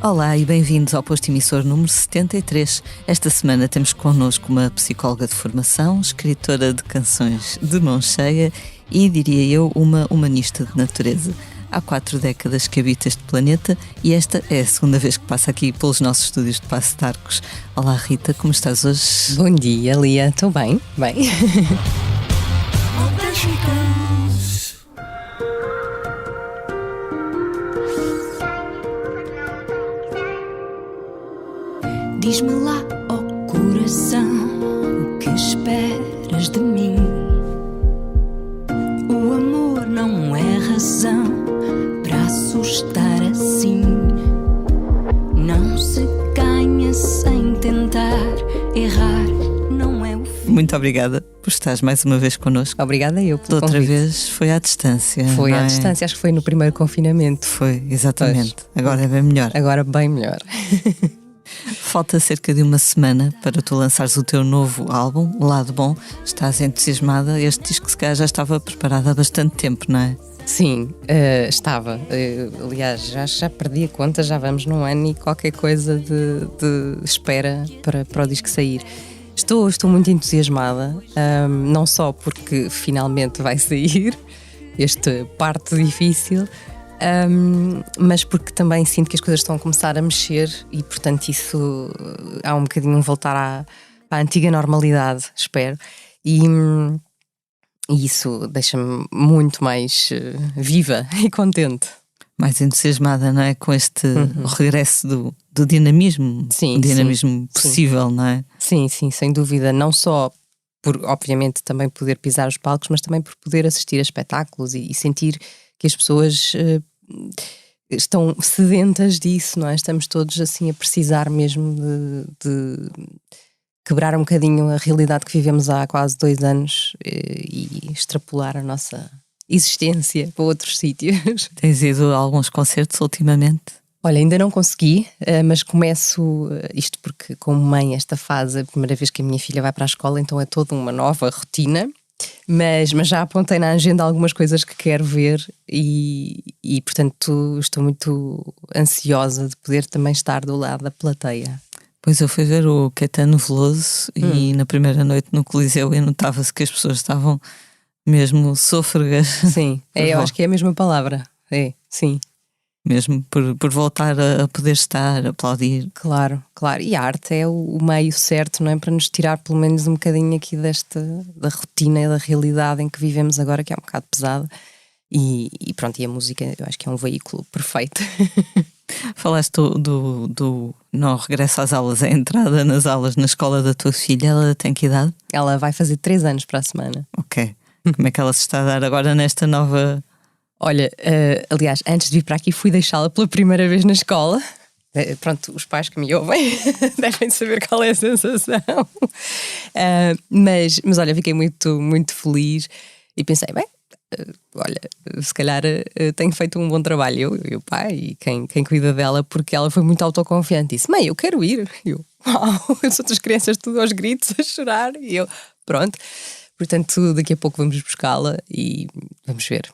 Olá e bem-vindos ao posto emissor número 73. Esta semana temos connosco uma psicóloga de formação, escritora de canções de mão cheia e, diria eu, uma humanista de natureza. Há 4 décadas que habita este planeta e esta é a segunda vez que passa aqui pelos nossos estúdios de Paço de Arcos. Olá Rita, como estás hoje? Bom dia, Lia. Estou bem, bem. Diz-me lá, ó coração, o que esperas de mim? O amor não é razão para assustar assim. Não se ganha sem tentar, errar não é o fim. Muito obrigada por estares mais uma vez connosco. Obrigada eu pelo Da outra convite. vez foi à distância. Foi não à é? distância, acho que foi no primeiro confinamento. Foi, exatamente. Pois. Agora é bem melhor. Agora bem melhor. Falta cerca de uma semana para tu lançares o teu novo álbum, Lado Bom. Estás entusiasmada? Este disco se calhar já estava preparado há bastante tempo, não é? Sim, estava. Aliás, já perdi a conta, já vamos num ano e qualquer coisa de espera para o disco sair. Estou muito entusiasmada, não só porque finalmente vai sair esta parte difícil, mas porque também sinto que as coisas estão a começar a mexer e, portanto, isso há um bocadinho voltar à antiga normalidade, espero. E isso deixa-me muito mais viva e contente. Mais entusiasmada, não é? Com este regresso do dinamismo. Sim, dinamismo possível, não é? Sim, sem dúvida. Não só por, obviamente, também poder pisar os palcos, mas também por poder assistir a espetáculos e sentir que as pessoas estão sedentas disso, não é? Estamos todos assim a precisar mesmo de quebrar um bocadinho a realidade que vivemos há quase 2 anos e extrapolar a nossa existência para outros sítios. Tens ido a alguns concertos ultimamente? Olha, ainda não consegui, mas começo isto porque, como mãe, esta fase, a primeira vez que a minha filha vai para a escola, então é toda uma nova rotina. Mas já apontei na agenda algumas coisas que quero ver e, portanto, estou muito ansiosa de poder também estar do lado da plateia. Pois eu fui ver o Caetano Veloso e na primeira noite no Coliseu e notava-se que as pessoas estavam mesmo sôfregas. Sim, eu acho que é a mesma palavra. Sim. Mesmo por voltar a poder estar, a aplaudir. Claro. E a arte é o meio certo, não é? Para nos tirar pelo menos um bocadinho aqui da rotina e da realidade em que vivemos agora, que é um bocado pesada. E pronto, e a música eu acho que é um veículo perfeito. Falaste do não regresso às aulas, a entrada nas aulas na escola da tua filha. Ela tem que idade? Ela vai fazer 3 anos para a semana. Ok. Como é que ela se está a dar agora nesta nova... Olha, aliás, antes de vir para aqui fui deixá-la pela primeira vez na escola. Pronto, os pais que me ouvem devem saber qual é a sensação. Mas olha, fiquei muito feliz e pensei, bem, olha, se calhar tenho feito um bom trabalho, eu e o pai e quem cuida dela, porque ela foi muito autoconfiante. Disse, mãe, eu quero ir. Eu, as outras crianças tudo aos gritos, a chorar. E eu, pronto. Portanto, daqui a pouco vamos buscá-la e vamos ver.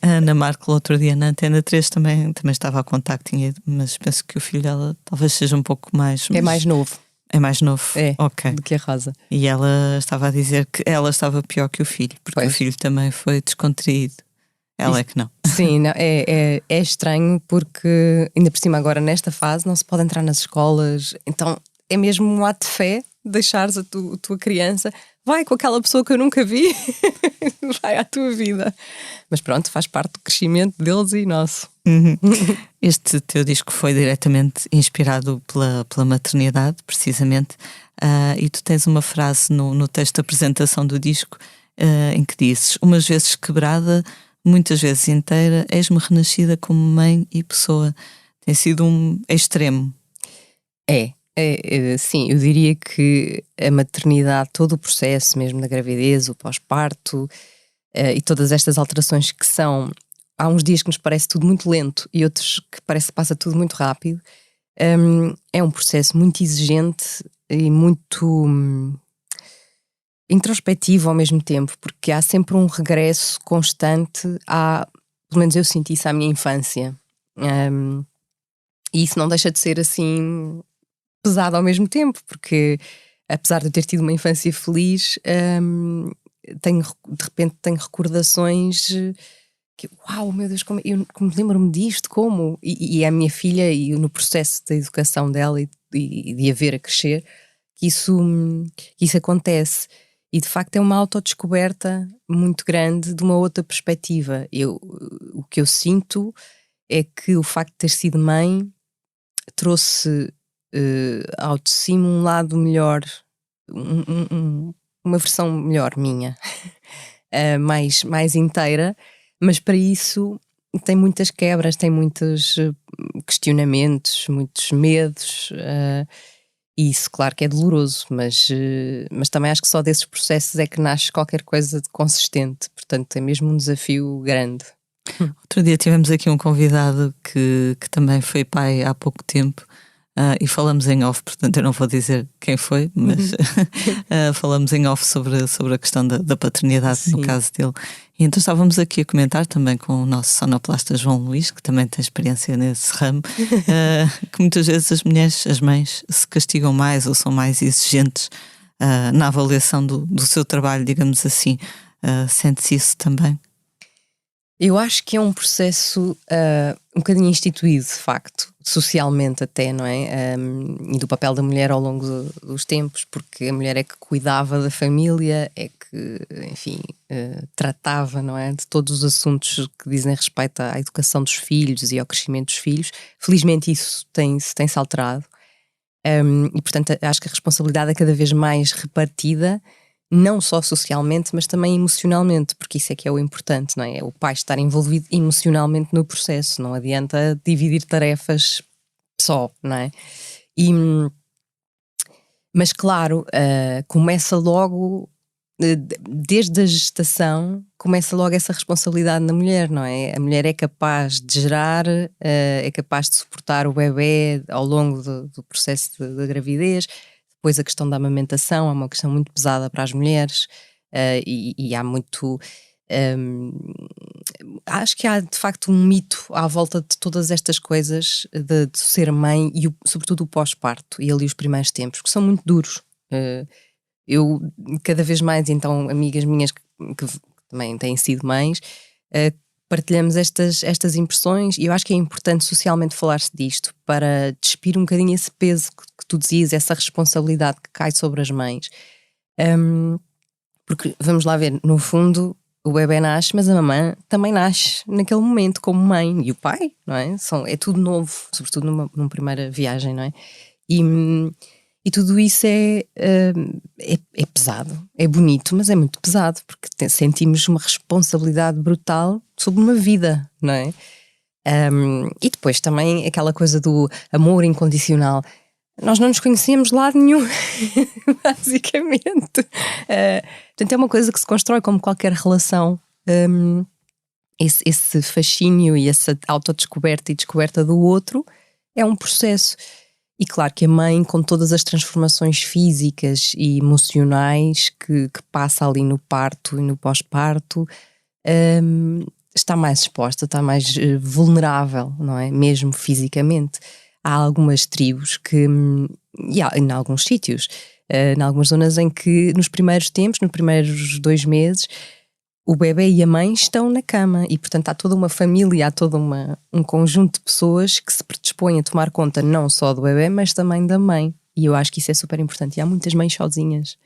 A Ana Marco, outro dia na Antena 3 também estava a contar que tinha ido, mas penso que o filho dela talvez seja um pouco mais... É mais novo. É mais novo? É, ok. do que a Rosa. E ela estava a dizer que ela estava pior que o filho, porque Pois. o filho também foi descontraído. Ela é que não. Sim, não, é estranho porque ainda por cima agora nesta fase não se pode entrar nas escolas, então é mesmo um ato de fé deixares a tua criança, vai com aquela pessoa que eu nunca vi, vai à tua vida. Mas pronto, faz parte do crescimento deles e nosso. Este teu disco foi diretamente inspirado pela maternidade, precisamente, e tu tens uma frase no texto de apresentação do disco em que dizes: umas vezes quebrada, muitas vezes inteira, és-me renascida como mãe e pessoa. Tem sido um extremo. Sim, eu diria que a maternidade, todo o processo mesmo da gravidez, o pós-parto e todas estas alterações que são, há uns dias que nos parece tudo muito lento e outros que parece que passa tudo muito rápido, é um processo muito exigente e muito introspectivo ao mesmo tempo, porque há sempre um regresso constante pelo menos eu senti isso à minha infância. E isso não deixa de ser assim pesado ao mesmo tempo, porque apesar de eu ter tido uma infância feliz, de repente tenho recordações que, uau, meu Deus, como lembro-me disto, como? E a minha filha, e no processo da educação dela e de a ver a crescer, que isso acontece. E de facto é uma autodescoberta muito grande de uma outra perspectiva. O que eu sinto é que o facto de ter sido mãe trouxe ao de cima um lado melhor, uma versão melhor minha, mais inteira, mas para isso tem muitas quebras, tem muitos questionamentos, muitos medos, e isso claro que é doloroso, mas também acho que só desses processos é que nasce qualquer coisa de consistente, portanto é mesmo um desafio grande. Outro dia tivemos aqui um convidado que também foi pai há pouco tempo, e falamos em off, portanto eu não vou dizer quem foi, mas falamos em off sobre a questão da paternidade. Sim. No caso dele. E então estávamos aqui a comentar também com o nosso sonoplasta João Luís, que também tem experiência nesse ramo, que muitas vezes as mães se castigam mais ou são mais exigentes na avaliação do seu trabalho, digamos assim. Sente-se isso também? Eu acho que é um processo um bocadinho instituído, de facto, socialmente até, não é? E do papel da mulher ao longo dos tempos, porque a mulher é que cuidava da família, é que, enfim, tratava, não é? De todos os assuntos que dizem respeito à educação dos filhos e ao crescimento dos filhos. Felizmente isso tem-se alterado. E portanto acho que a responsabilidade é cada vez mais repartida, não só socialmente, mas também emocionalmente, porque isso é que é o importante, não é? É o pai estar envolvido emocionalmente no processo, não adianta dividir tarefas só, não é? Mas claro, começa logo, desde a gestação, começa logo essa responsabilidade na mulher, não é? A mulher é capaz de gerar, é capaz de suportar o bebê ao longo do processo da gravidez. Depois a questão da amamentação é uma questão muito pesada para as mulheres, e há muito... acho que há de facto um mito à volta de todas estas coisas de ser mãe e sobretudo o pós-parto e ali os primeiros tempos, que são muito duros. Eu cada vez mais, então, amigas minhas que também têm sido mães, partilhamos estas impressões, e eu acho que é importante socialmente falar-se disto para despir um bocadinho esse peso que tu dizias, essa responsabilidade que cai sobre as mães. Porque, vamos lá ver, no fundo o bebê nasce, mas a mamã também nasce naquele momento como mãe, e o pai, não é? É tudo novo, sobretudo numa primeira viagem, não é? E tudo isso é pesado, é bonito, mas é muito pesado, porque sentimos uma responsabilidade brutal sobre uma vida, não é? E depois também aquela coisa do amor incondicional. Nós não nos conhecíamos de lado nenhum, basicamente. Portanto, é uma coisa que se constrói como qualquer relação. Esse fascínio e essa autodescoberta e descoberta do outro é um processo. E claro que a mãe, com todas as transformações físicas e emocionais que passa ali no parto e no pós-parto, está mais exposta, está mais vulnerável, não é? Mesmo fisicamente. Há algumas tribos e em alguns sítios, em algumas zonas em que nos primeiros tempos, nos primeiros 2 meses, o bebê e a mãe estão na cama e, portanto, há toda uma família, há todo um conjunto de pessoas que se predispõem a tomar conta não só do bebê, mas também da mãe. E eu acho que isso é super importante. E há muitas mães sozinhas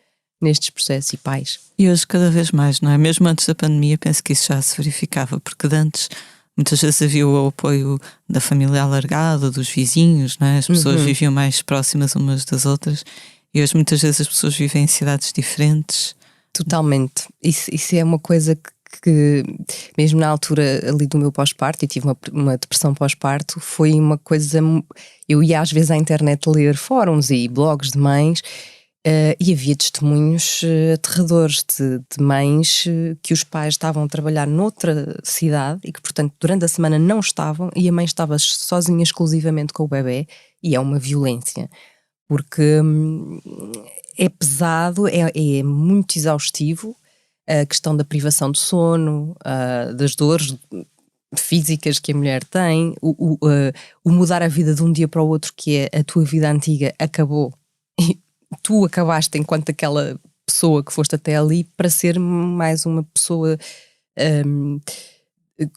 nestes processos e pais. E hoje cada vez mais, não é? Mesmo antes da pandemia, penso que isso já se verificava, porque de antes muitas vezes havia o apoio da família alargada, dos vizinhos, não é? As pessoas viviam mais próximas umas das outras, e hoje muitas vezes as pessoas vivem em cidades diferentes. Totalmente. Isso é uma coisa que mesmo na altura ali do meu pós-parto, e tive uma depressão pós-parto, foi uma coisa... Eu ia às vezes à internet ler fóruns e blogs de mães, e havia testemunhos aterradores de mães que os pais estavam a trabalhar noutra cidade e que, portanto, durante a semana não estavam, e a mãe estava sozinha exclusivamente com o bebê, e é uma violência. Porque é pesado, é muito exaustivo a questão da privação de sono, das dores físicas que a mulher tem, o mudar a vida de um dia para o outro, que é a tua vida antiga acabou e tu acabaste enquanto aquela pessoa que foste até ali para ser mais uma pessoa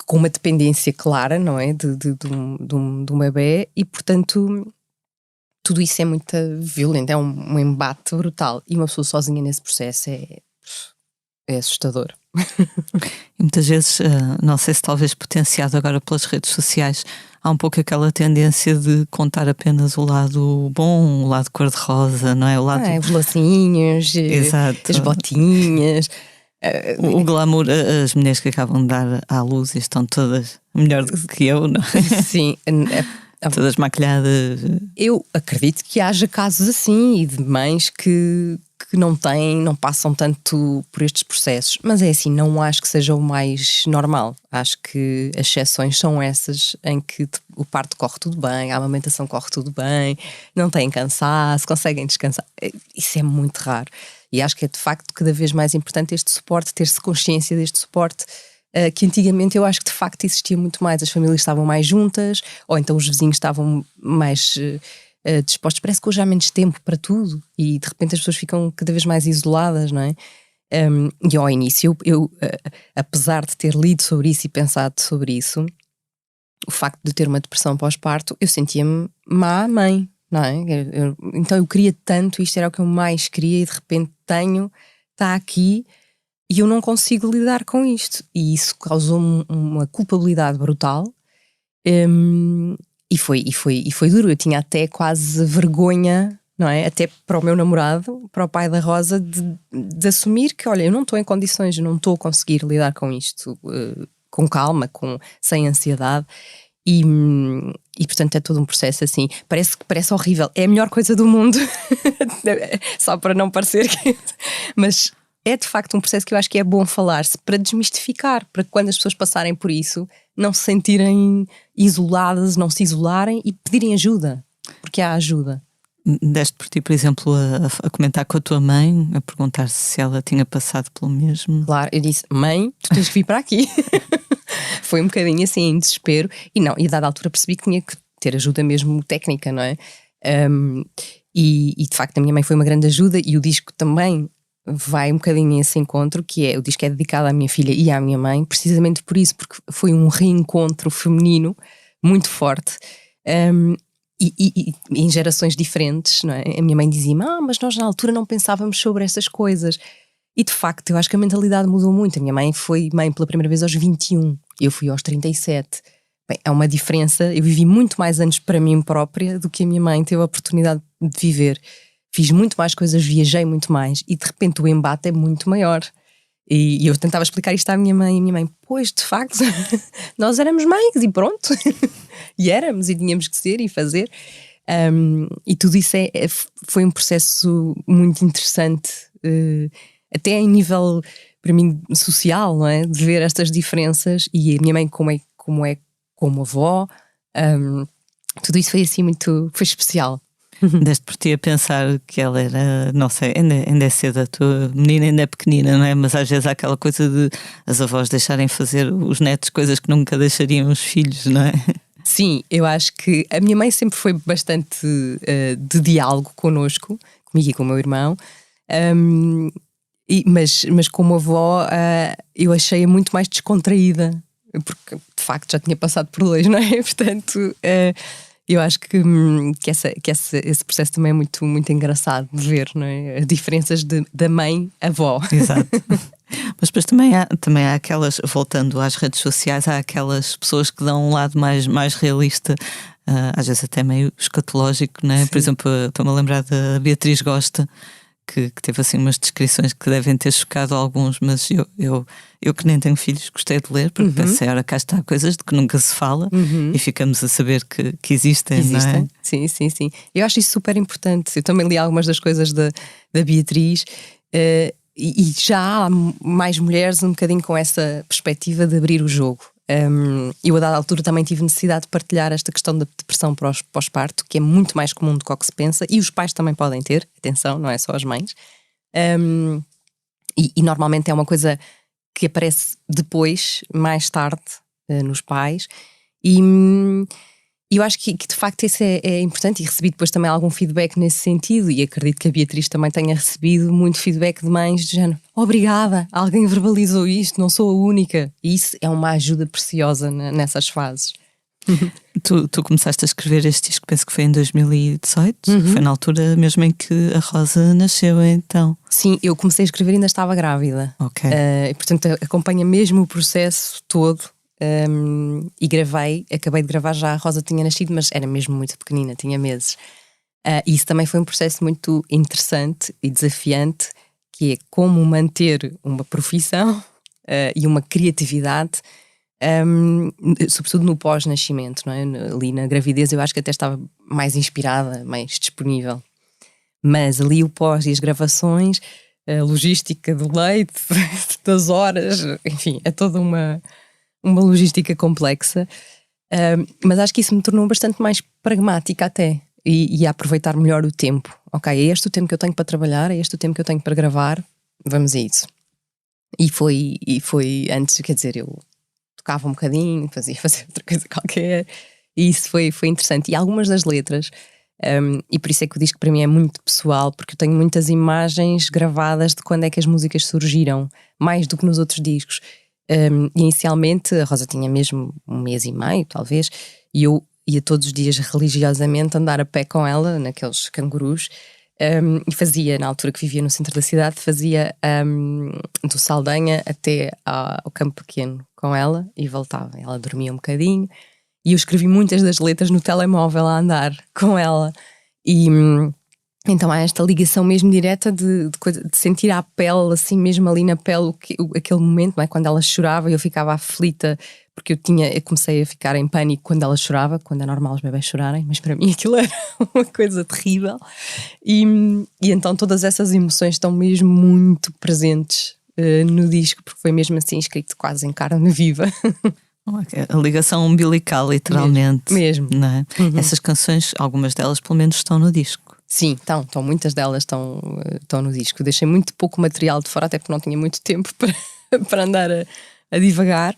com uma dependência clara, não é? De um bebê, e portanto tudo isso é muito violento, é um embate brutal, e uma pessoa sozinha nesse processo é assustador. E muitas vezes, não sei se talvez potenciado agora pelas redes sociais, há um pouco aquela tendência de contar apenas o lado bom, o lado cor-de-rosa, não é? O lado... Os lacinhos, as botinhas, o glamour, as mulheres que acabam de dar à luz e estão todas melhor do que eu, não é? Sim, todas maquilhadas. Eu acredito que haja casos assim, e de mães que não passam tanto por estes processos, mas é assim, não acho que seja o mais normal. Acho que as exceções são essas em que o parto corre tudo bem, a amamentação corre tudo bem, não têm cansaço, conseguem descansar. Isso é muito raro, e acho que é de facto cada vez mais importante este suporte, ter-se consciência deste suporte, que antigamente eu acho que de facto existia muito mais. As famílias estavam mais juntas, ou então os vizinhos estavam mais dispostos. Parece que hoje há menos tempo para tudo e de repente as pessoas ficam cada vez mais isoladas, não é? E ao início eu apesar de ter lido sobre isso e pensado sobre isso, o facto de ter uma depressão pós-parto, eu sentia-me má mãe, não é? Então eu queria tanto, isto era o que eu mais queria, e de repente está aqui e eu não consigo lidar com isto, e isso causou-me uma culpabilidade brutal. E foi duro. Eu tinha até quase vergonha, não é? Até para o meu namorado, para o pai da Rosa, de assumir que, olha, eu não estou em condições, eu não estou a conseguir lidar com isto com calma, sem ansiedade. E portanto é todo um processo assim. Parece horrível. É a melhor coisa do mundo. Só para não parecer que... Mas é de facto um processo que eu acho que é bom falar-se, para desmistificar, para que quando as pessoas passarem por isso não se sentirem isoladas, não se isolarem e pedirem ajuda, porque há ajuda. Deste por ti, por exemplo, a comentar com a tua mãe, a perguntar se ela tinha passado pelo mesmo. Claro, eu disse, mãe, tu tens que vir para aqui. Foi um bocadinho assim em desespero, e a dada altura percebi que tinha que ter ajuda mesmo técnica, não é? E de facto a minha mãe foi uma grande ajuda, e o disco também vai um bocadinho nesse encontro, o disco é dedicado à minha filha e à minha mãe, precisamente por isso, porque foi um reencontro feminino muito forte, e em gerações diferentes, não é? A minha mãe dizia-me, mas nós na altura não pensávamos sobre essas coisas, e de facto eu acho que a mentalidade mudou muito. A minha mãe foi mãe pela primeira vez aos 21, eu fui aos 37. Bem, é uma diferença. Eu vivi muito mais anos para mim própria do que a minha mãe teve a oportunidade de viver. Fiz muito mais coisas, viajei muito mais, e de repente o embate é muito maior. E eu tentava explicar isto à minha mãe, e a minha mãe, pois, de facto, nós éramos mães e pronto. E éramos, e tínhamos que ser e fazer. E tudo isso foi um processo muito interessante, até em nível, para mim, social, não é? De ver estas diferenças, e a minha mãe como avó, tudo isso foi assim foi especial. Deste por ti a pensar que ela era, não sei, ainda é cedo, a tua menina ainda é pequenina, não é? Mas às vezes há aquela coisa de as avós deixarem fazer os netos coisas que nunca deixariam os filhos, não é? Sim, eu acho que a minha mãe sempre foi bastante de diálogo connosco, comigo e com o meu irmão, mas como avó eu achei-a muito mais descontraída, porque de facto já tinha passado por dois, não é? Portanto... eu acho que esse processo também é muito, muito engraçado de ver, não é? As diferenças da mãe à avó. Exato. Mas depois também há aquelas, voltando às redes sociais, há aquelas pessoas que dão um lado mais realista, às vezes até meio escatológico, não é? Sim. Por exemplo, estou-me a lembrar da Beatriz Gosta, que teve assim umas descrições que devem ter chocado alguns, mas eu que nem tenho filhos gostei de ler, porque pensei, ora, cá está, coisas de que nunca se fala, e ficamos a saber que existem, não é? Sim. Eu acho isso super importante. Eu também li algumas das coisas da Beatriz, e já há mais mulheres um bocadinho com essa perspectiva de abrir o jogo. Eu a dada altura também tive necessidade de partilhar esta questão da depressão pós-parto, que é muito mais comum do que o que se pensa, e os pais também podem ter, atenção, não é só as mães, e normalmente é uma coisa que aparece depois, mais tarde, nos pais. E eu acho que de facto isso é importante, e recebi depois também algum feedback nesse sentido, e acredito que a Beatriz também tenha recebido muito feedback de mães do género: obrigada, alguém verbalizou isto, não sou a única. E isso é uma ajuda preciosa nessas fases. Tu começaste a escrever este disco, penso que foi em 2018, foi na altura mesmo em que a Rosa nasceu, então. Sim, eu comecei a escrever e ainda estava grávida. Ok. E portanto acompanha mesmo o processo todo. E acabei de gravar já, a Rosa tinha nascido, mas era mesmo muito pequenina, tinha meses. E isso também foi um processo muito interessante e desafiante, que é como manter uma profissão e uma criatividade, sobretudo no pós-nascimento, não é? Ali na gravidez eu acho que até estava mais inspirada, mais disponível, mas ali o pós e as gravações, a logística do leite, das horas, enfim, é toda uma logística complexa, mas acho que isso me tornou bastante mais pragmática até, e a aproveitar melhor o tempo. Ok, é este o tempo que eu tenho para trabalhar, é este o tempo que eu tenho para gravar, vamos a isso. E foi antes, quer dizer, eu tocava um bocadinho, fazia outra coisa qualquer, e isso foi interessante. E algumas das letras, e por isso é que o disco para mim é muito pessoal, porque eu tenho muitas imagens gravadas de quando é que as músicas surgiram, mais do que nos outros discos. Inicialmente a Rosa tinha mesmo 1 mês e meio, talvez, e eu ia todos os dias religiosamente andar a pé com ela naqueles cangurus, e fazia, na altura que vivia no centro da cidade, fazia do Saldanha até ao Campo Pequeno com ela e voltava. Ela dormia um bocadinho e eu escrevi muitas das letras no telemóvel a andar com ela, e então há esta ligação mesmo direta de sentir à pele, assim mesmo ali na pele, aquele momento, não é? Quando ela chorava eu ficava aflita, porque eu comecei a ficar em pânico quando ela chorava, quando é normal os bebés chorarem, mas para mim aquilo era uma coisa terrível. E então todas essas emoções estão mesmo muito presentes no disco, porque foi mesmo assim escrito quase em carne viva. A ligação umbilical, literalmente. Mesmo. Não é? Essas canções, algumas delas pelo menos estão no disco. Sim, estão muitas delas estão no disco. Deixei muito pouco material de fora, até porque não tinha muito tempo para andar a divagar,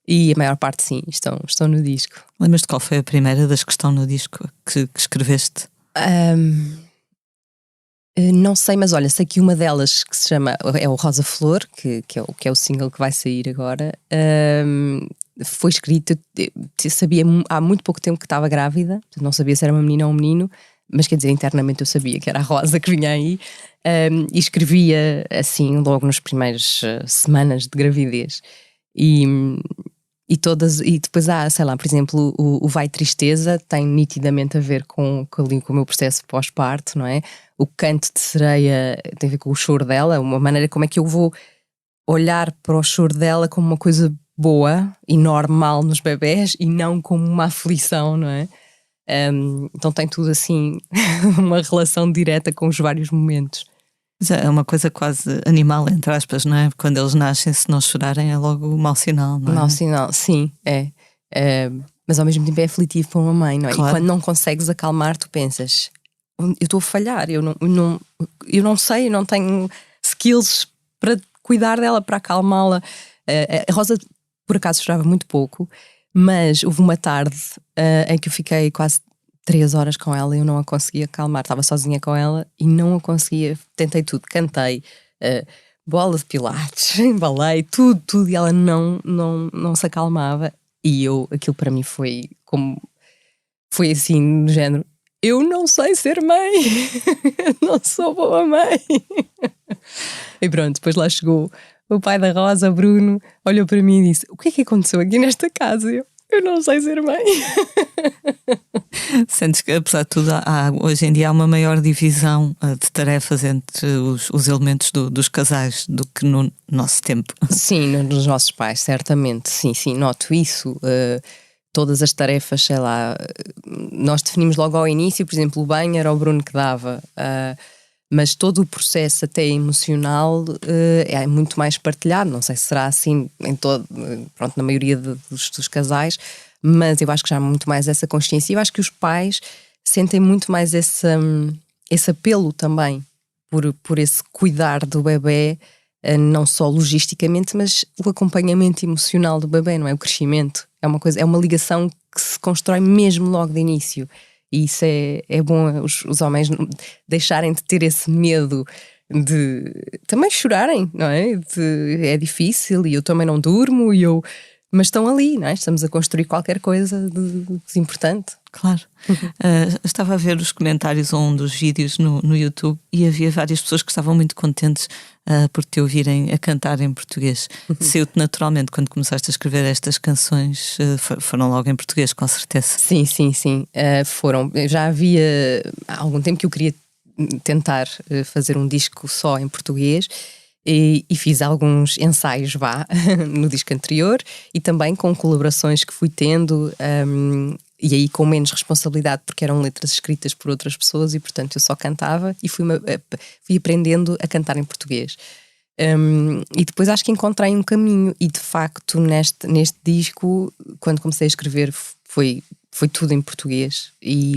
e a maior parte sim, estão no disco. Lembras-te qual foi a primeira das que estão no disco que escreveste? Não sei, mas olha, sei que uma delas, que se chama, é o Rosa Flor, que é o single que vai sair agora, foi escrita, eu sabia há muito pouco tempo que estava grávida, não sabia se era uma menina ou um menino, mas quer dizer, internamente eu sabia que era a Rosa que vinha aí, e escrevia assim logo nas primeiras semanas de gravidez, e depois há, sei lá, por exemplo, o Vai Tristeza tem nitidamente a ver com o meu processo pós-parto, não é? O Canto de Sereia tem a ver com o choro dela, uma maneira como é que eu vou olhar para o choro dela como uma coisa boa e normal nos bebés e não como uma aflição, não é? Então tem tudo assim uma relação direta com os vários momentos. É uma coisa quase animal, entre aspas, não é? Quando eles nascem, se não chorarem é logo mau sinal, não é? Mau sinal, sim, é. Mas ao mesmo tempo é aflitivo para uma mãe, não é? Claro. E quando não consegues acalmar, tu pensas: eu estou a falhar, eu não sei, eu não tenho skills para cuidar dela, para acalmá-la. A Rosa, por acaso, chorava muito pouco, mas houve uma tarde em que eu fiquei quase 3 horas com ela e eu não a conseguia acalmar. Estava sozinha com ela e não a conseguia. Tentei tudo, cantei, bola de pilates, embalei, tudo, e ela não se acalmava. E aquilo para mim foi assim, do género: eu não sei ser mãe, não sou boa mãe. E pronto, depois lá chegou o pai da Rosa, Bruno, olhou para mim e disse: o que é que aconteceu aqui nesta casa? Eu não sei ser mãe. Sentes que, apesar de tudo, hoje em dia há uma maior divisão de tarefas entre os elementos dos casais do que no nosso tempo? Sim, nos nossos pais, certamente. Sim, noto isso. Todas as tarefas, sei lá, nós definimos logo ao início, por exemplo, o banho era o Bruno que dava, mas todo o processo até emocional é muito mais partilhado. Não sei se será assim na maioria dos casais, mas eu acho que já há muito mais essa consciência, e eu acho que os pais sentem muito mais esse apelo também por esse cuidar do bebê, não só logisticamente, mas o acompanhamento emocional do bebê, não é? O crescimento. É uma ligação que se constrói mesmo logo de início. E isso é bom os homens deixarem de ter esse medo de também chorarem, não é? É difícil e eu também não durmo, mas estão ali, não é? Estamos a construir qualquer coisa de importante. Claro. Estava a ver os comentários a um dos vídeos no YouTube e havia várias pessoas que estavam muito contentes por te ouvirem a cantar em português. Saiu-te naturalmente quando começaste a escrever estas canções, foram logo em português, com certeza. Sim. Foram. Já havia há algum tempo que eu queria tentar fazer um disco só em português. E fiz alguns ensaios no disco anterior e também com colaborações que fui tendo, e aí com menos responsabilidade, porque eram letras escritas por outras pessoas e portanto eu só cantava e fui aprendendo a cantar em português. E depois acho que encontrei um caminho e de facto neste disco, quando comecei a escrever, foi tudo em português e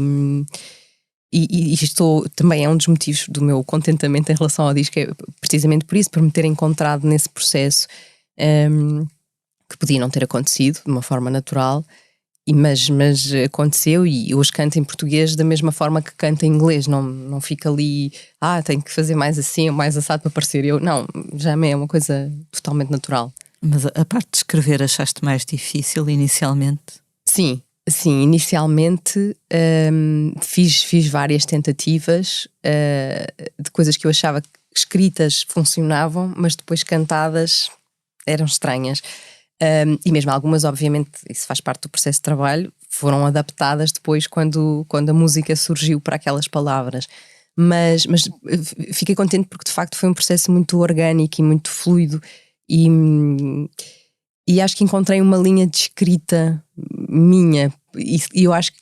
isto também é um dos motivos do meu contentamento em relação ao disco, é precisamente por isso, por me ter encontrado nesse processo que podia não ter acontecido de uma forma natural, mas aconteceu e hoje canto em português da mesma forma que canto em inglês, não fica ali, tenho que fazer mais assim ou mais assado para parecer eu, não, já é uma coisa totalmente natural. Mas a parte de escrever achaste mais difícil inicialmente? Sim, inicialmente fiz várias tentativas de coisas que eu achava que escritas funcionavam, mas depois cantadas eram estranhas. E mesmo algumas, obviamente, isso faz parte do processo de trabalho, foram adaptadas depois quando a música surgiu para aquelas palavras. Mas fiquei contente porque de facto foi um processo muito orgânico e muito fluido e acho que encontrei uma linha de escrita minha e eu acho que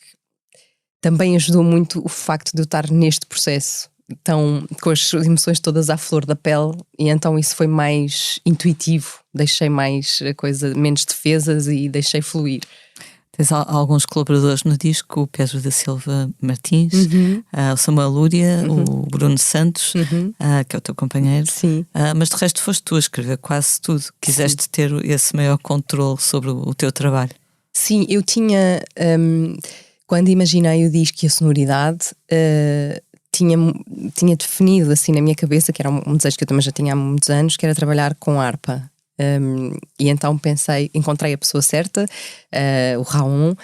também ajudou muito o facto de eu estar neste processo com as emoções todas à flor da pele e então isso foi mais intuitivo, deixei mais a coisa, menos defesas e deixei fluir. Tens alguns colaboradores no disco, o Pedro da Silva Martins, o Samuel Lúria, o Bruno Santos, que é o teu companheiro. Sim. Mas de resto foste tu a escrever quase tudo. Quiseste ter esse maior controle sobre o teu trabalho. Sim, eu tinha, quando imaginei o disco e a sonoridade, tinha definido assim na minha cabeça, que era um desejo que eu também já tinha há muitos anos, que era trabalhar com harpa. E então encontrei a pessoa certa, o Raon,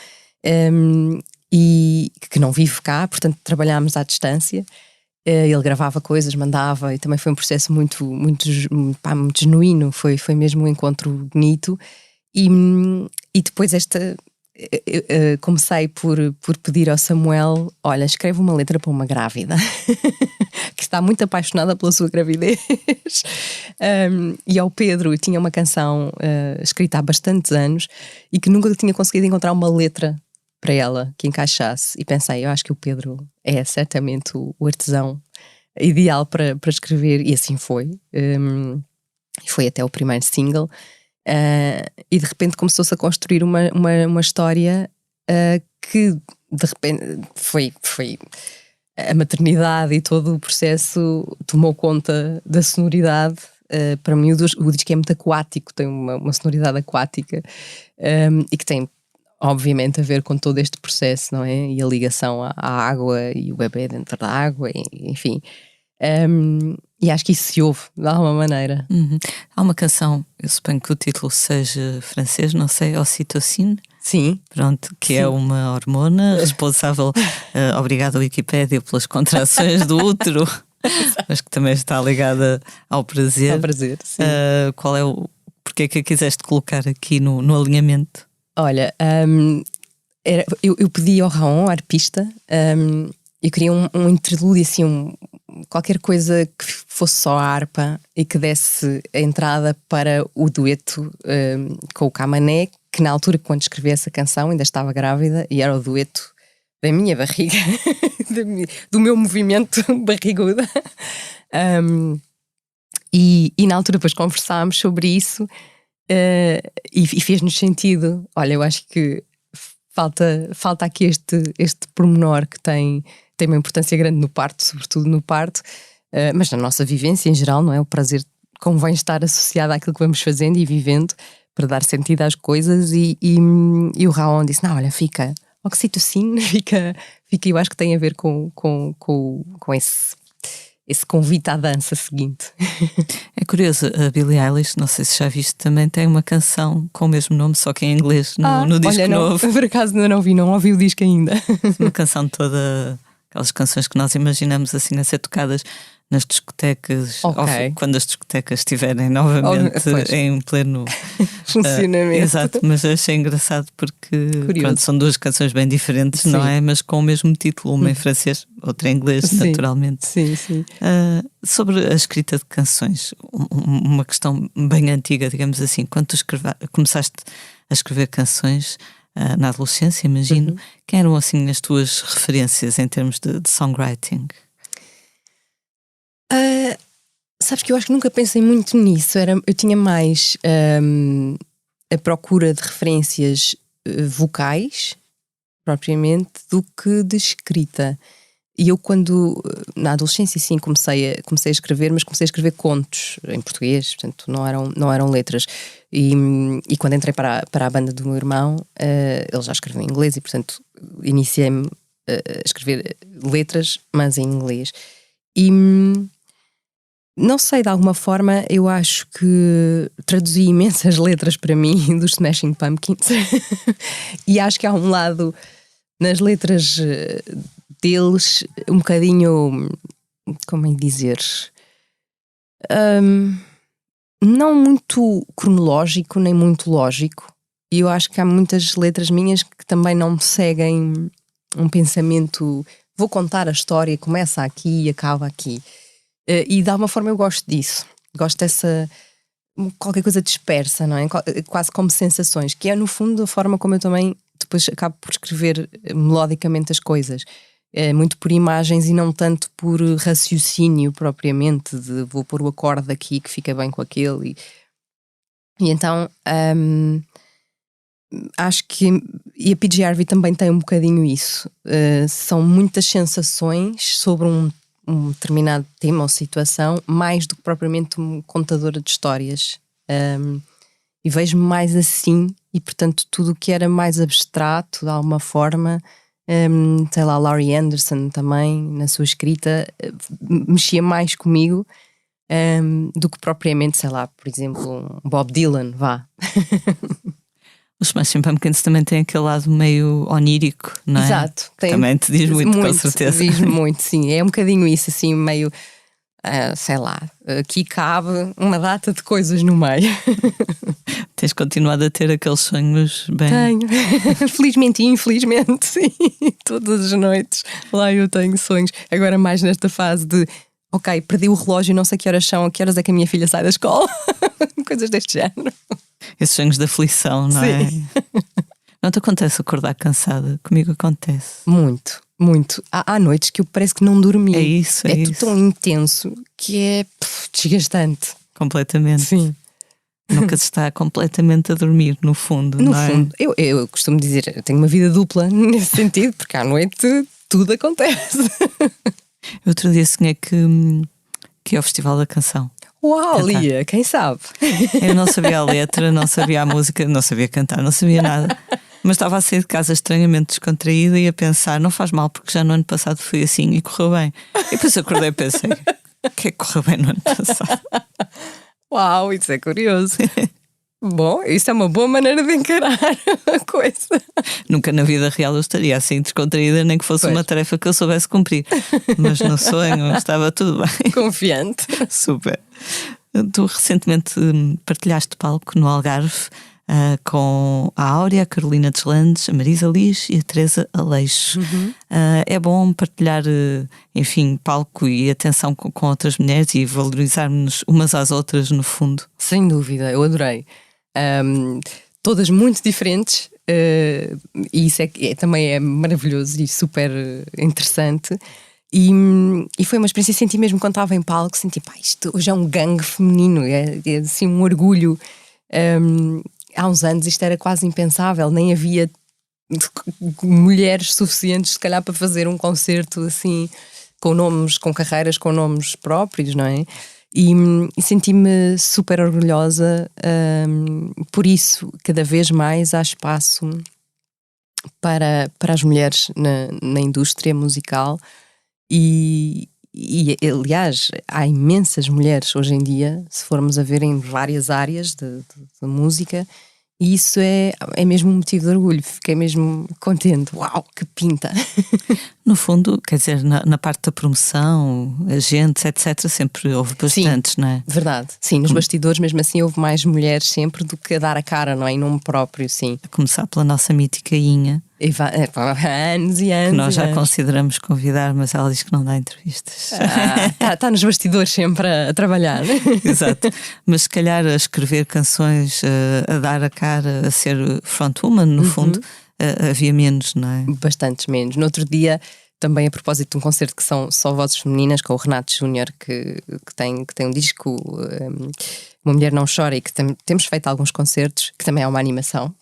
e que não vive cá, portanto trabalhámos à distância. Ele gravava coisas, mandava, e também foi um processo muito genuíno, foi mesmo um encontro bonito. E depois comecei por pedir ao Samuel: olha, escreve uma letra para uma grávida que está muito apaixonada pela sua gravidez. E ao Pedro, tinha uma canção escrita há bastantes anos e que nunca tinha conseguido encontrar uma letra para ela que encaixasse, e pensei, eu acho que o Pedro é certamente o artesão ideal para escrever, e assim foi. Foi até o primeiro single. E de repente começou-se a construir uma história que de repente foi a maternidade e todo o processo tomou conta da sonoridade. Para mim o disco é muito aquático, tem uma sonoridade aquática, e que tem obviamente a ver com todo este processo, não é? E a ligação à água e o bebê dentro da água, enfim. E acho que isso se ouve de alguma maneira. Há uma canção, eu suponho que o título seja francês, não sei, Oxitocina. Sim. Pronto, que Sim. é uma hormona responsável, obrigada Wikipédia, pelas contrações do útero, mas que também está ligada ao prazer. Ao prazer, sim. Porque é que a quiseste colocar aqui no alinhamento? Olha, eu pedi ao Raon, arpista, eu queria um interlúdio, assim, qualquer coisa que fosse só a harpa e que desse a entrada para o dueto com o Camané, que na altura, quando escrevi essa canção, ainda estava grávida e era o dueto da minha barriga, do meu movimento barriguda. E na altura depois conversámos sobre isso, e fez-nos sentido. Olha, eu acho que falta aqui este pormenor que tem uma importância grande no parto, sobretudo no parto, mas na nossa vivência em geral, não é? O prazer convém estar associada àquilo que vamos fazendo e vivendo para dar sentido às coisas. E o Raon disse: não, olha, fica oxitocina, fica, eu acho que tem a ver com esse convite à dança seguinte. É curioso, a Billie Eilish, não sei se já viste, também tem uma canção com o mesmo nome, só que em inglês, no disco olha, não, novo. Por acaso ainda não ouvi o disco ainda. Uma canção toda, aquelas canções que nós imaginamos assim a ser tocadas nas discotecas, Ok. quando as discotecas estiverem novamente em pleno funcionamento. Exato, mas achei engraçado porque pronto, são duas canções bem diferentes, Sim. não é? Mas com o mesmo título, uma em francês, outra em inglês, Sim. naturalmente. Sim, sim. Sobre a escrita de canções, uma questão bem antiga, digamos assim, quando tu começaste a escrever canções na adolescência, imagino, quem eram assim as tuas referências em termos de songwriting? Sabes que eu acho que nunca pensei muito nisso. Eu tinha mais a procura de referências vocais, propriamente, do que de escrita. E eu, quando na adolescência, sim, comecei a escrever, mas comecei a escrever contos em português, portanto não eram letras. E quando entrei para a banda do meu irmão, ele já escreveu em inglês e, portanto, iniciei-me a escrever letras, mas em inglês. E não sei, de alguma forma, eu acho que traduzi imensas letras para mim dos Smashing Pumpkins. E acho que há um lado nas letras deles um bocadinho, como é dizer, não muito cronológico nem muito lógico. E eu acho que há muitas letras minhas que também não seguem um pensamento, vou contar a história, começa aqui e acaba aqui. E de alguma forma eu gosto disso. Gosto dessa qualquer coisa dispersa, não é? Quase como sensações, que é no fundo a forma como eu também depois acabo por escrever melodicamente as coisas. Muito por imagens e não tanto por raciocínio propriamente, de vou pôr o acorde aqui que fica bem com aquele. E então acho que, e a PJ Harvey também tem um bocadinho isso. São muitas sensações sobre um determinado tema ou situação, mais do que propriamente uma contadora de histórias. E vejo-me mais assim, e portanto tudo o que era mais abstrato, de alguma forma, sei lá, Laurie Anderson também, na sua escrita, mexia mais comigo do que propriamente, sei lá, por exemplo, um Bob Dylan, vá. Os Smashing Pumpkins também têm aquele lado meio onírico, não é? Exato. Também te diz muito, com certeza. Diz-me muito, sim. É um bocadinho isso, assim, meio, sei lá, aqui cabe uma data de coisas no meio. Tens continuado a ter aqueles sonhos bem... Tenho. Felizmente e infelizmente, sim. Todas as noites lá eu tenho sonhos. Agora mais nesta fase de, ok, perdi o relógio, não sei que horas são, a que horas é que a minha filha sai da escola. Coisas deste género. Esses sonhos de aflição, não é? Sim. Não te acontece acordar cansada? Comigo acontece. Muito, muito. Há noites que eu parece que não dormi. É isso, é isso. É tudo tão intenso que é desgastante. Completamente. Sim. Nunca se está completamente a dormir, no fundo. No não é? fundo, eu costumo dizer, eu tenho uma vida dupla nesse sentido, porque à noite tudo acontece. Outro dia sonhei que é o Festival da Canção. Uau, Cantar. Lia, quem sabe? Eu não sabia a letra, não sabia a música, não sabia cantar, não sabia nada. Mas estava a sair de casa estranhamente descontraída e a pensar, não faz mal, porque já no ano passado fui assim e correu bem. E depois acordei e pensei, o que é que correu bem no ano passado? Uau, isso é curioso. Bom, isso é uma boa maneira de encarar a coisa. Nunca na vida real eu estaria assim descontraída, nem que fosse uma tarefa que eu soubesse cumprir. Mas no sonho estava tudo bem. Confiante. Super. Tu recentemente partilhaste palco no Algarve com a Áurea, a Carolina Deslandes, a Marisa Liz e a Teresa Aleixo. É bom partilhar, enfim, palco e atenção com outras mulheres e valorizarmos umas às outras, no fundo. Sem dúvida, eu adorei. Todas muito diferentes, e isso também é maravilhoso e super interessante. E foi uma experiência, senti mesmo quando estava em palco, senti, pá, isto hoje é um gangue feminino, é assim um orgulho. Há uns anos isto era quase impensável, nem havia mulheres suficientes se calhar para fazer um concerto assim, com nomes, com carreiras, com nomes próprios, não é? E senti-me super orgulhosa. Por isso, cada vez mais há espaço para as mulheres na indústria musical e, aliás, há imensas mulheres hoje em dia, se formos a ver em várias áreas de música, e isso é mesmo um motivo de orgulho. Fiquei mesmo contente. Uau, que pinta! No fundo, quer dizer, na parte da promoção, agentes, etc., sempre houve bastantes, sim, não é? Verdade. Sim, nos bastidores mesmo assim houve mais mulheres sempre do que a dar a cara, não é? Em nome próprio, sim. A começar pela nossa mítica Inha. Há anos e anos. Que nós já anos. consideramos convidar, mas ela diz que não dá entrevistas. Está nos bastidores sempre a trabalhar. Exato. Mas se calhar a escrever canções, a dar a cara, a ser frontwoman, no fundo, havia menos, não é? Bastantes menos. No outro dia, também a propósito de um concerto que são só vozes femininas, com o Renato Júnior, que tem um disco, Uma Mulher Não Chora, e que temos feito alguns concertos, que também é uma animação.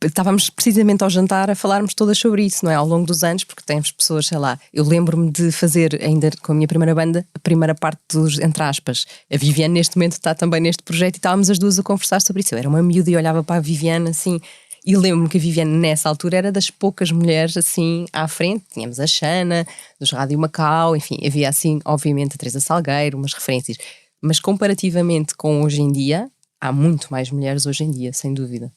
Estávamos precisamente ao jantar a falarmos todas sobre isso, não é? Ao longo dos anos, porque temos pessoas, sei lá, eu lembro-me de fazer ainda com a minha primeira banda, a primeira parte dos, entre aspas, a Viviane neste momento está também neste projeto e estávamos as duas a conversar sobre isso. Eu era uma miúda e olhava para a Viviane assim, e lembro-me que a Viviane nessa altura era das poucas mulheres assim à frente. Tínhamos a Xana, dos Rádio Macau, enfim, havia assim obviamente a Teresa Salgueiro, umas referências, mas comparativamente com hoje em dia, há muito mais mulheres hoje em dia, sem dúvida.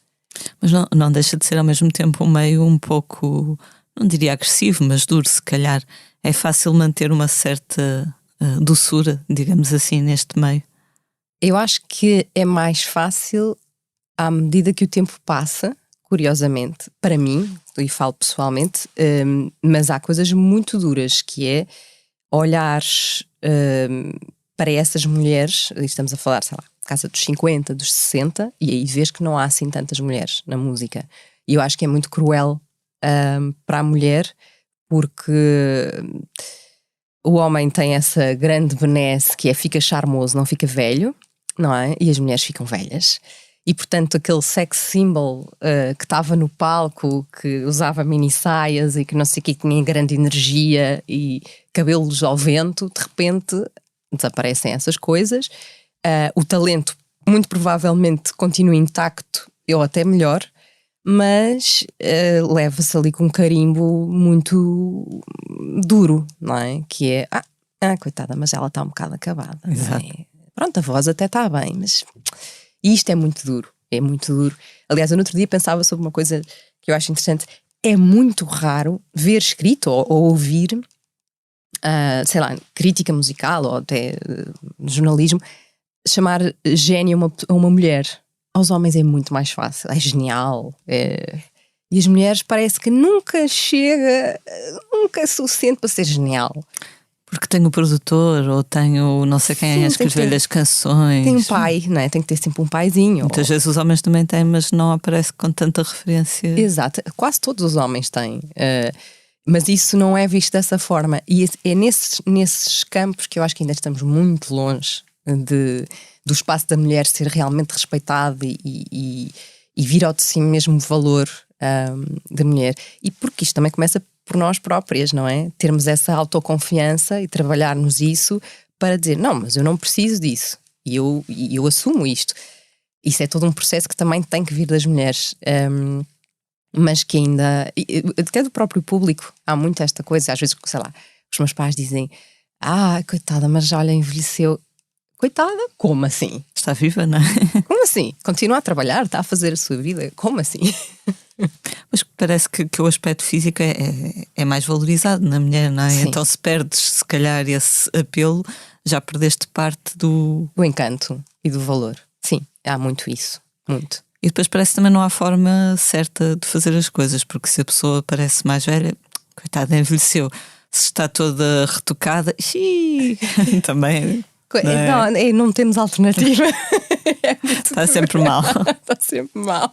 Mas não deixa de ser ao mesmo tempo um meio um pouco, não diria agressivo, mas duro, se calhar. É fácil manter uma certa doçura, digamos assim, neste meio. Eu acho que é mais fácil à medida que o tempo passa, curiosamente, para mim, e falo pessoalmente, mas há coisas muito duras, que é olhar para essas mulheres, e estamos a falar, sei lá, casa dos 50, dos 60, e aí vês que não há assim tantas mulheres na música. E eu acho que é muito cruel para a mulher, porque o homem tem essa grande benesse que é fica charmoso, não fica velho, não é? E as mulheres ficam velhas. E portanto aquele sex symbol que estava no palco, que usava mini saias e que não sei o que, tinha grande energia e cabelos ao vento, de repente desaparecem essas coisas. O talento muito provavelmente continua intacto, ou até melhor, mas leva-se ali com um carimbo muito duro, não é? Que é, coitada, mas ela está um bocado acabada. Não é? Pronto, a voz até está bem, mas isto é muito duro, é muito duro. Aliás, eu no outro dia pensava sobre uma coisa que eu acho interessante. É muito raro ver escrito ou ouvir, sei lá, crítica musical ou até jornalismo, chamar gênio a uma mulher. Aos homens é muito mais fácil, é genial. E as mulheres parece que nunca chega, nunca é suficiente para ser genial. Porque tem o produtor ou tem o não sei quem a escrever as canções. Tem um pai, não é? Tem que ter sempre um paizinho. Muitas vezes os homens também têm, mas não aparece com tanta referência. Exato, quase todos os homens têm. Mas isso não é visto dessa forma. E é nesses campos que eu acho que ainda estamos muito longe do espaço da mulher ser realmente respeitado e vir ao de si mesmo valor da mulher. E porque isto também começa por nós próprias, não é? Termos essa autoconfiança e trabalharmos isso para dizer, não, mas eu não preciso disso. E eu assumo isto. Isso é todo um processo que também tem que vir das mulheres. Mas que ainda, até do próprio público, há muito esta coisa. Às vezes, sei lá, os meus pais dizem, coitada, mas olha, envelheceu. Coitada, como assim? Está viva, não é? Como assim? Continua a trabalhar, está a fazer a sua vida, como assim? Mas parece que o aspecto físico é mais valorizado na mulher, não é? Sim. Então se perdes, se calhar, esse apelo, já perdeste parte do encanto e do valor. Sim, há muito isso, muito. E depois parece que também não há forma certa de fazer as coisas, porque se a pessoa parece mais velha, coitada, envelheceu. Se está toda retocada, também... Não temos alternativa. Está sempre mal. Está sempre mal.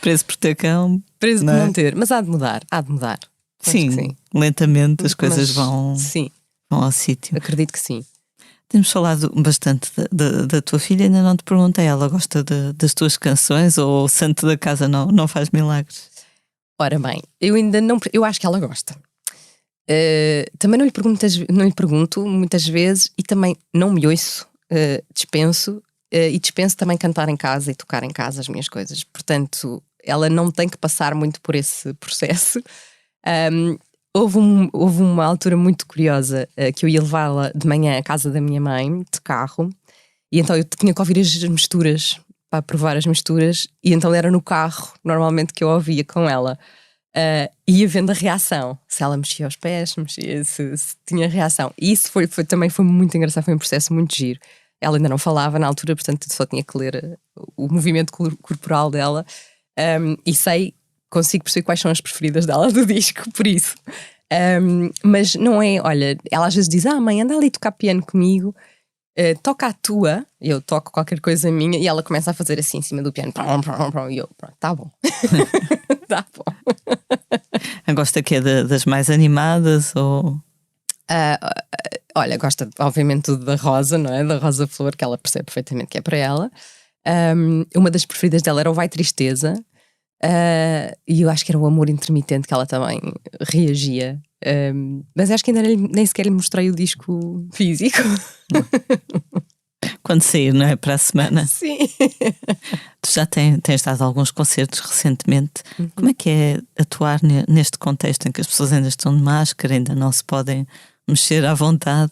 Preso por ter cão. Preso por não ter. Mas há de mudar. Sim, lentamente as coisas vão ao sítio. Acredito que sim. Temos falado bastante da tua filha, ainda não te perguntei, ela gosta das tuas canções ou o santo da casa não faz milagres? Ora bem, eu ainda não... Eu acho que ela gosta. Também não lhe pergunto muitas vezes, e também não me ouço, dispenso, e dispenso também cantar em casa e tocar em casa as minhas coisas. Portanto, ela não tem que passar muito por esse processo. Houve uma altura muito curiosa que eu ia levá-la de manhã à casa da minha mãe, de carro, e então eu tinha que ouvir as misturas, para provar as misturas, e então era no carro, normalmente, que eu ouvia com ela. Ia vendo a reação, se ela mexia os pés, se tinha reação. E isso também foi muito engraçado, foi um processo muito giro. Ela ainda não falava na altura, portanto só tinha que ler o movimento corporal dela, e consigo perceber quais são as preferidas dela do disco, por isso. Mas não é, olha, ela às vezes diz: mãe, anda ali tocar piano comigo, toca a tua, eu toco qualquer coisa minha, e ela começa a fazer assim em cima do piano, e eu, pronto, tá bom. Tá bom. Gosta que é das mais animadas ou... Olha, gosta obviamente da Rosa, não é? Da Rosa Flor, que ela percebe perfeitamente que é para ela. Uma das preferidas dela era o Vai Tristeza, e eu acho que era o Amor Intermitente, que ela também reagia. Mas acho que ainda nem sequer lhe mostrei o disco físico. Quando sair, não é? Para a semana. Sim. Tu já tens dado alguns concertos recentemente. Como é que é atuar neste contexto em que as pessoas ainda estão de máscara, ainda não se podem mexer à vontade?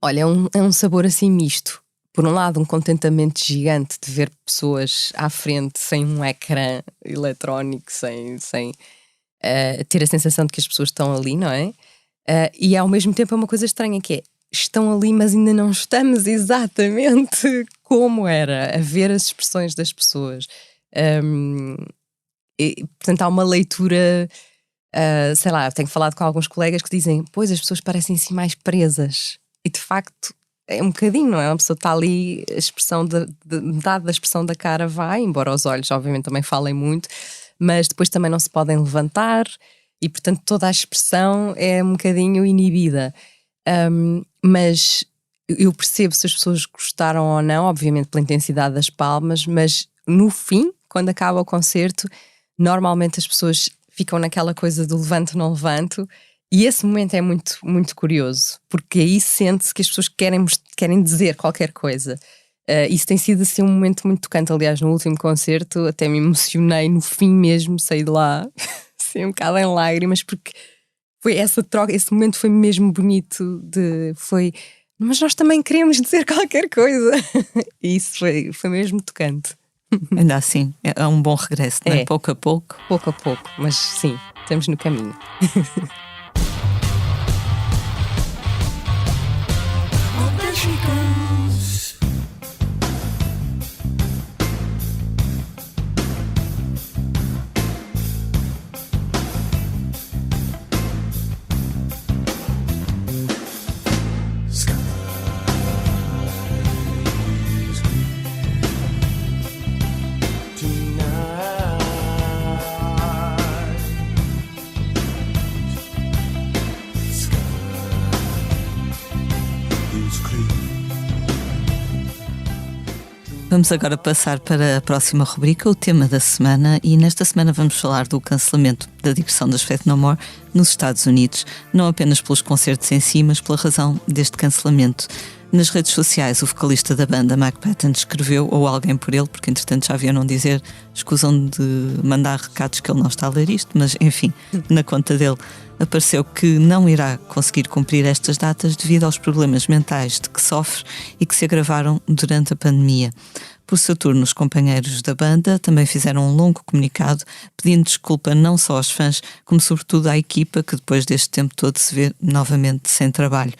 Olha, é um sabor assim misto. Por um lado, um contentamento gigante de ver pessoas à frente sem um ecrã eletrónico, sem ter a sensação de que as pessoas estão ali, não é? E ao mesmo tempo é uma coisa estranha, que é: estão ali, mas ainda não estamos exatamente como era, a ver as expressões das pessoas. Portanto, há uma leitura, sei lá, tenho falado com alguns colegas que dizem: pois, as pessoas parecem-se mais presas. E de facto é um bocadinho, não é? Uma pessoa está ali, a expressão metade da expressão da cara vai, embora os olhos obviamente também falem muito, mas depois também não se podem levantar, e portanto toda a expressão é um bocadinho inibida. Mas eu percebo se as pessoas gostaram ou não, obviamente pela intensidade das palmas, mas no fim, quando acaba o concerto, normalmente as pessoas ficam naquela coisa do levanto, não levanto, e esse momento é muito, muito curioso, porque aí sente-se que as pessoas querem dizer qualquer coisa. Isso tem sido assim um momento muito tocante. Aliás, no último concerto até me emocionei no fim mesmo, saí de lá assim, um bocado em lágrimas, porque foi essa troca, esse momento foi mesmo bonito, mas nós também queremos dizer qualquer coisa. E isso foi mesmo tocante. Ainda assim, é um bom regresso, não é? Pouco a pouco. Pouco a pouco, mas sim, estamos no caminho. Vamos agora passar para a próxima rubrica, o tema da semana, e nesta semana vamos falar do cancelamento da digressão das Faith No More nos Estados Unidos, não apenas pelos concertos em si, mas pela razão deste cancelamento. Nas redes sociais, o vocalista da banda, Mike Patton, escreveu, ou alguém por ele, porque entretanto já vieram dizer, escusam de mandar recados que ele não está a ler isto, mas enfim, na conta dele apareceu que não irá conseguir cumprir estas datas devido aos problemas mentais de que sofre e que se agravaram durante a pandemia. Por seu turno, os companheiros da banda também fizeram um longo comunicado pedindo desculpa não só aos fãs, como sobretudo à equipa que depois deste tempo todo se vê novamente sem trabalho.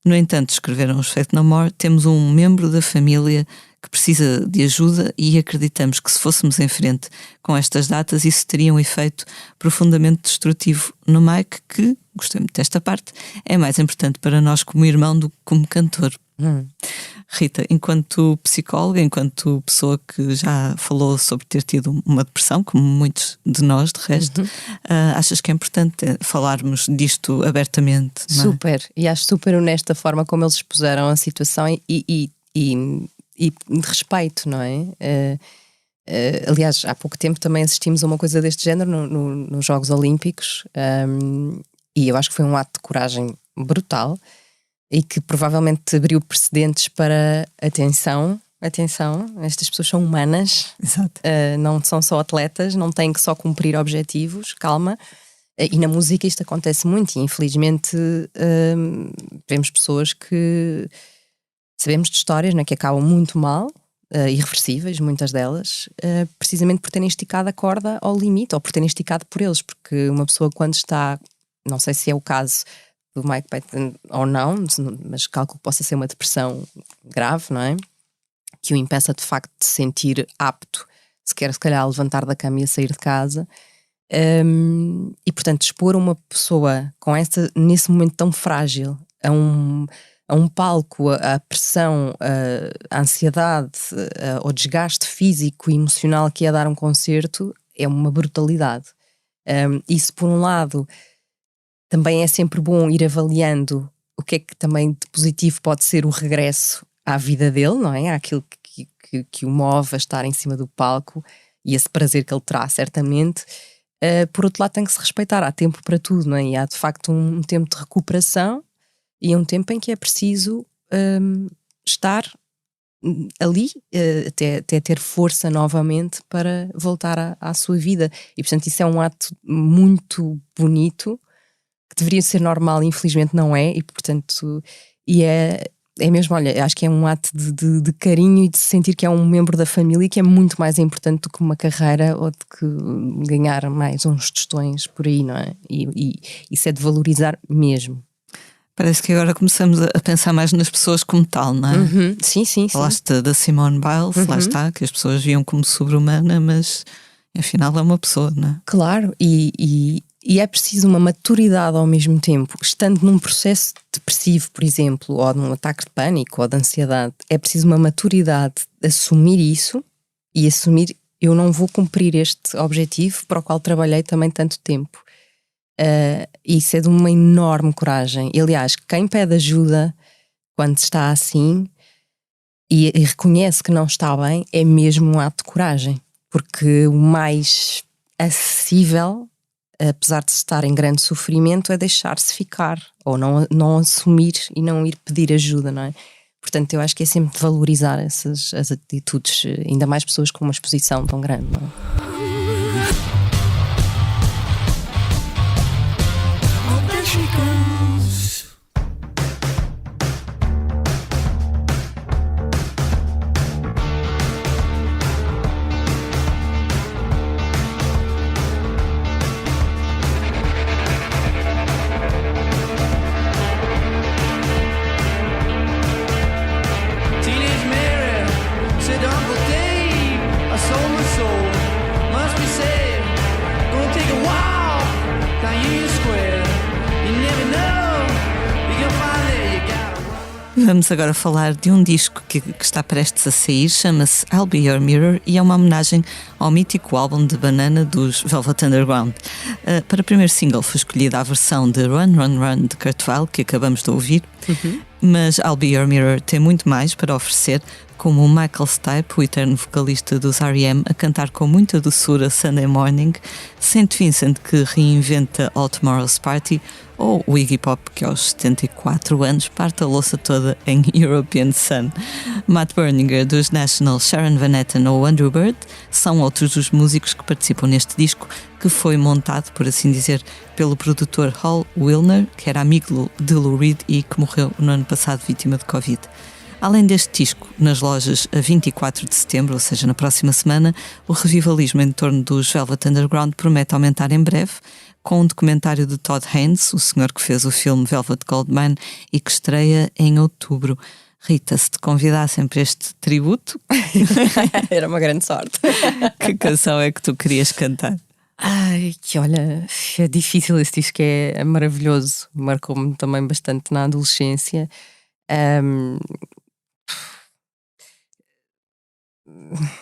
No entanto, escreveram os Faith No More, temos um membro da família que precisa de ajuda e acreditamos que se fôssemos em frente com estas datas isso teria um efeito profundamente destrutivo no Mike, que, gostei muito desta parte, é mais importante para nós como irmão do que como cantor. Rita, enquanto psicóloga, enquanto pessoa que já falou sobre ter tido uma depressão, como muitos de nós, de resto, achas que é importante falarmos disto abertamente? Não é? Super, e acho super honesta a forma como eles expuseram a situação e de respeito, não é? Aliás, há pouco tempo também assistimos a uma coisa deste género nos Jogos Olímpicos, E eu acho que foi um ato de coragem brutal e que provavelmente abriu precedentes para atenção, estas pessoas são humanas. Exato. Não são só atletas, não têm que só cumprir objetivos, calma. E na música isto acontece muito e infelizmente vemos pessoas que sabemos de histórias, né, que acabam muito mal, irreversíveis, muitas delas, precisamente por terem esticado a corda ao limite ou por terem esticado por eles, porque uma pessoa quando está, não sei se é o caso do Mike Patton ou não, mas calculo que possa ser uma depressão grave, não é? Que o impeça de facto de se sentir apto, se calhar a levantar da cama e a sair de casa. E portanto expor uma pessoa com nesse momento tão frágil a um palco, a pressão, a ansiedade, o desgaste físico e emocional que é dar um concerto é uma brutalidade. Isso por um lado também é sempre bom ir avaliando o que é que também de positivo pode ser o regresso à vida dele, não é? Àquilo que o move a estar em cima do palco e esse prazer que ele terá certamente. Por outro lado tem que se respeitar, há tempo para tudo, não é? E há de facto um tempo de recuperação e um tempo em que é preciso estar ali até ter força novamente para voltar à sua vida. E portanto isso é um ato muito bonito que deveria ser normal, infelizmente não é, e portanto é mesmo, olha, acho que é um ato de carinho e de sentir que é um membro da família, que é muito mais importante do que uma carreira ou de que ganhar mais uns tostões por aí, não é? E isso é de valorizar mesmo. Parece que agora começamos a pensar mais nas pessoas como tal, não é? Uhum. Sim. Falaste da Simone Biles, lá está, que as pessoas viam como sobre-humana, mas afinal é uma pessoa, não é? Claro, e é preciso uma maturidade ao mesmo tempo. Estando num processo depressivo, por exemplo, ou num ataque de pânico ou de ansiedade, é preciso uma maturidade de assumir isso e assumir, eu não vou cumprir este objetivo para o qual trabalhei também tanto tempo. Isso é de uma enorme coragem. E, aliás, quem pede ajuda quando está assim e reconhece que não está bem, é mesmo um ato de coragem. Porque o mais acessível, apesar de estar em grande sofrimento, é deixar-se ficar ou não assumir e não ir pedir ajuda, não é? Portanto, eu acho que é sempre de valorizar as atitudes, ainda mais pessoas com uma exposição tão grande, não é? Vamos agora falar de um disco que está prestes a sair, chama-se I'll Be Your Mirror e é uma homenagem ao mítico álbum de Banana dos Velvet Underground. Para o primeiro single foi escolhida a versão de Run, Run, Run de Kurt Weill, que acabamos de ouvir, mas I'll Be Your Mirror tem muito mais para oferecer, como o Michael Stipe, o eterno vocalista dos R.E.M., a cantar com muita doçura Sunday Morning, St. Vincent, que reinventa All Tomorrow's Party, ou o Iggy Pop, que aos 74 anos parte a louça toda em European Sun. Matt Berninger, dos National, Sharon Van Etten ou Andrew Bird são outros dos músicos que participam neste disco, que foi montado, por assim dizer, pelo produtor Hal Wilner, que era amigo de Lou Reed e que morreu no ano passado vítima de Covid. Além deste disco, nas lojas a 24 de setembro, ou seja, na próxima semana, o revivalismo em torno dos Velvet Underground promete aumentar em breve, com um documentário de Todd Haynes, o senhor que fez o filme Velvet Goldmine e que estreia em outubro. Rita, se te convidassem para este tributo... Era uma grande sorte. Que canção é que tu querias cantar? Ai, que olha, é difícil, esse disco é maravilhoso. Marcou-me também bastante na adolescência.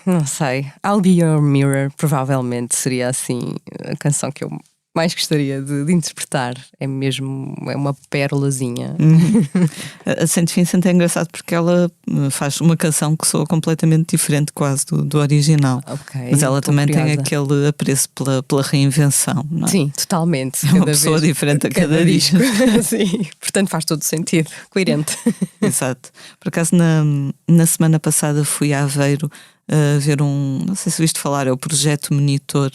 Não sei, I'll Be Your Mirror provavelmente seria assim a canção que eu mais gostaria de interpretar. É mesmo uma pérolazinha. A Saint Vincent é engraçado porque ela faz uma canção que soa completamente diferente quase do original. Okay, mas ela também curiosa. tem aquele apreço pela reinvenção, não é? Sim, totalmente. É uma pessoa diferente a cada disco. Sim, portanto faz todo sentido, coerente. Exato. Por acaso na semana passada fui a Aveiro ver não sei se ouviste falar, é o Projeto Monitor,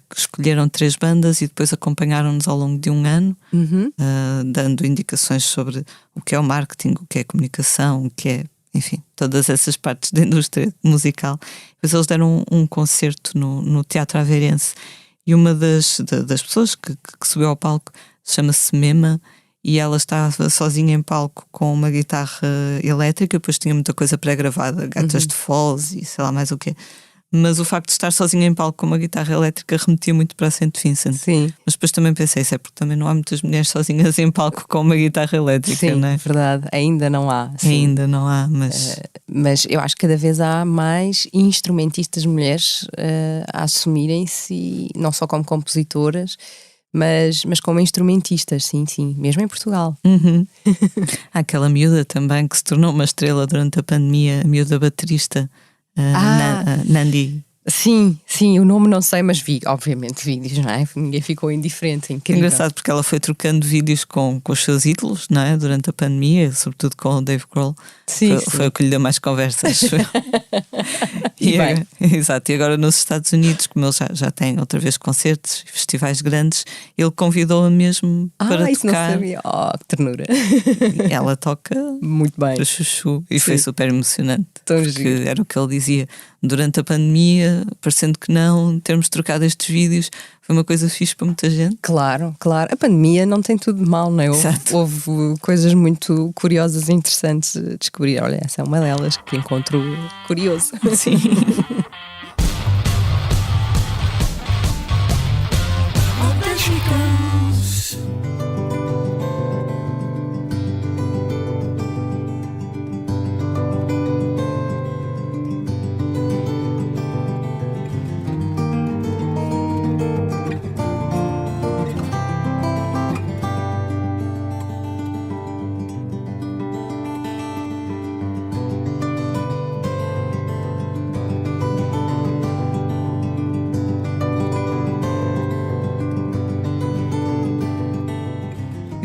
que escolheram 3 bandas e depois acompanharam-nos ao longo de um ano, dando indicações sobre o que é o marketing, o que é a comunicação, o que é, enfim, todas essas partes da indústria musical. Depois eles deram um concerto no Teatro Aveirense e uma das pessoas que subiu ao palco chama-se Mema, e ela estava sozinha em palco com uma guitarra elétrica, depois tinha muita coisa pré-gravada, Gatas de Foz e sei lá mais o quê. Mas o facto de estar sozinha em palco com uma guitarra elétrica remetia muito para a Saint Vincent. Sim. Mas depois também pensei, isso é porque também não há muitas mulheres sozinhas em palco com uma guitarra elétrica, Sim, não é? verdade, ainda não há. Sim. Ainda não há, mas... Mas eu acho que cada vez há mais instrumentistas mulheres a assumirem-se, e não só como compositoras, mas como instrumentistas, sim, mesmo em Portugal. Há aquela miúda também que se tornou uma estrela durante a pandemia, a miúda baterista, Nandi. Sim, o nome não sei, mas vi, obviamente, vídeos, não é? Ninguém ficou indiferente, incrível. Engraçado porque ela foi trocando vídeos com os seus ídolos, não é? Durante a pandemia, sobretudo com o Dave Grohl. Foi o que lhe deu mais conversas. Exato, e agora nos Estados Unidos, como ele já tem outra vez concertos e festivais grandes, ele convidou-a mesmo para isso tocar. Não sabia. Que ternura. E ela toca muito bem. Para chuchu. E foi super emocionante. Tão porque giro. era o que ele dizia. Durante a pandemia, parecendo que não, termos trocado estes vídeos foi uma coisa fixe para muita gente. Claro. A pandemia não tem tudo de mal, não é? Houve coisas muito curiosas e interessantes a descobrir. Olha, essa é uma delas que encontro curioso. Sim.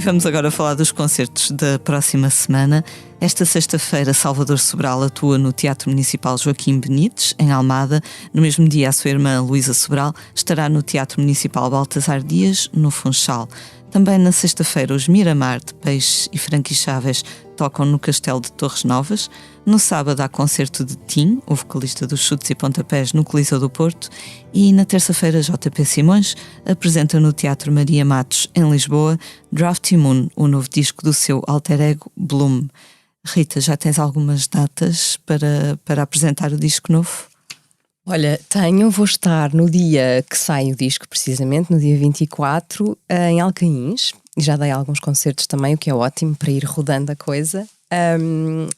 Vamos agora falar dos concertos da próxima semana. Esta sexta-feira, Salvador Sobral atua no Teatro Municipal Joaquim Benites, em Almada. No mesmo dia, a sua irmã Luísa Sobral estará no Teatro Municipal Baltasar Dias, no Funchal. Também na sexta-feira, os Miramar, de Peixe e Franqui Chaves, tocam no Castelo de Torres Novas. No sábado há concerto de Tim, o vocalista dos Chutes e Pontapés, no Coliseu do Porto. E na terça-feira, JP Simões apresenta no Teatro Maria Matos, em Lisboa, Drafty Moon, o novo disco do seu alter ego Bloom. Rita, já tens algumas datas para apresentar o disco novo? Olha, vou estar no dia que sai o disco, precisamente, no dia 24, em Alcaíns. Já dei alguns concertos também, o que é ótimo para ir rodando a coisa.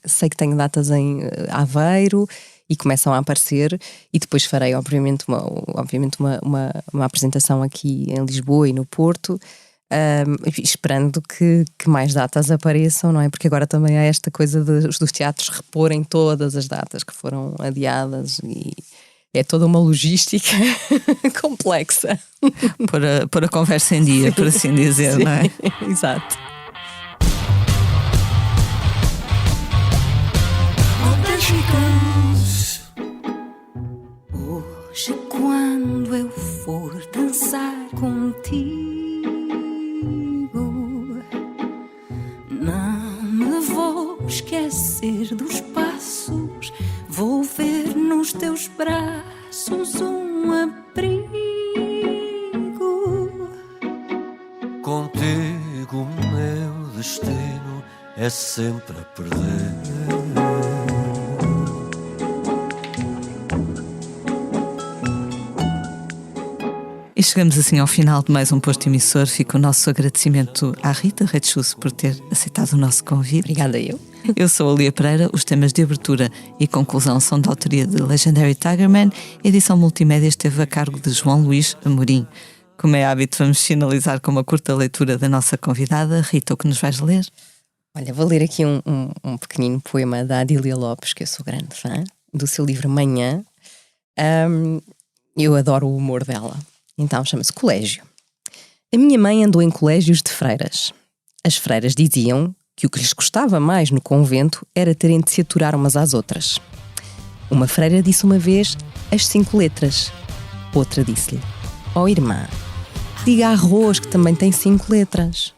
Sei que tenho datas em Aveiro e começam a aparecer, e depois farei obviamente uma apresentação aqui em Lisboa e no Porto, esperando que mais datas apareçam, não é? Porque agora também há esta coisa dos teatros reporem todas as datas que foram adiadas, e é toda uma logística complexa. Pôr a conversa em dia, por assim dizer, não é? Exato. Hoje, quando eu for dançar contigo, não me vou esquecer dos passos. Vou ver nos teus braços um abrigo. Contigo o meu destino é sempre a perder. E chegamos assim ao final de mais um Posto Emissor. Fica o nosso agradecimento à Rita Redschuss por ter aceitado o nosso convite. Obrigada eu. Eu sou a Lia Pereira. Os temas de abertura e conclusão são da autoria de Legendary Tigerman. A edição multimédia esteve a cargo de João Luís Amorim. Como é hábito, vamos finalizar com uma curta leitura da nossa convidada. Rita, o que nos vais ler? Olha, vou ler aqui um pequenino poema da Adília Lopes, que eu sou grande fã, do seu livro Manhã. Eu adoro o humor dela. Então chama-se Colégio. A minha mãe andou em colégios de freiras. As freiras diziam que o que lhes gostava mais no convento era terem de se aturar umas às outras. Uma freira disse uma vez as 5 letras. Outra disse-lhe: "Ó irmã, diga arroz que também tem 5 letras."